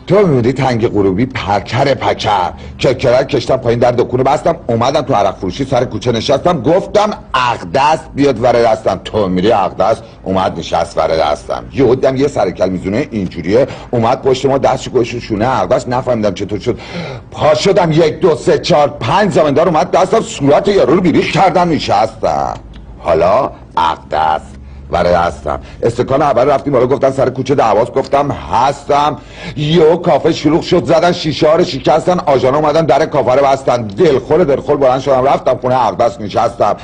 تو میبینی تنگ غروبی پکر ککرک کشتم پایین در دکونه بستم اومدم تو عرق فروشی سر کوچه نشستم گفتم اقدس بیاد ور دستم. تو میری اقدس اومد نشست ور دستم. یهو دیدم یه سرکل میزونه اینجوریه اومد پشت ما دستش گوش شونه اقدس. نفهمیدم چطور شد. پا شدم 1 2 3 4 5 زمندار اومد دستم صورت یارو رو بیریخ کردم نشستم. حالا اقدس ور دستم. استکان اول رفتیم بالا گفتن سر کوچه دعواست گفتم هستم. یهو کافه شلوغ شد زدن شیشه ها رو شکستن آژانا اومدن در کافه رو بستن. دلخور بلند شدم رفتم خونه اقدس نشستم.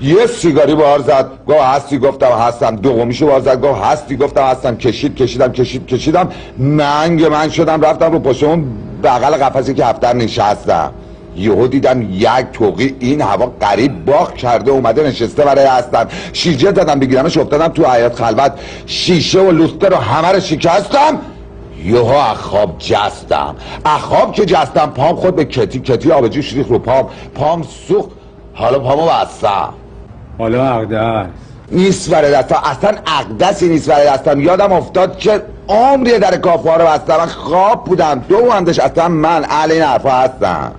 یه سیگاری بار زد گفت هستی گفتم هستم. دومیشو بار زد گفت هستی گفتم هستم. کشیدم من شدم رفتم رو پشت اون بغل قفسی که هفتر نشستم. یهو دیدم یک توقی این هوا قریب باغ کرده اومده نشسته برای هستم. شیشه زدم بگیرمش افتادم تو حیاط خلوت. شیشه و لوستر رو همه رو شکستم. یهو اخواب جستم. که جستم پام خود به کتی آبجوش ریخت رو پام سوخت. حالا پامو بستم. حالا اقدس نیست ور دستم. اصلا اقدسی نیست ور دستم. یادم افتاد که عمریه در کافه ها رو بستم. من خواب بودم دومندش اصلا من اهل این حرفا هستم.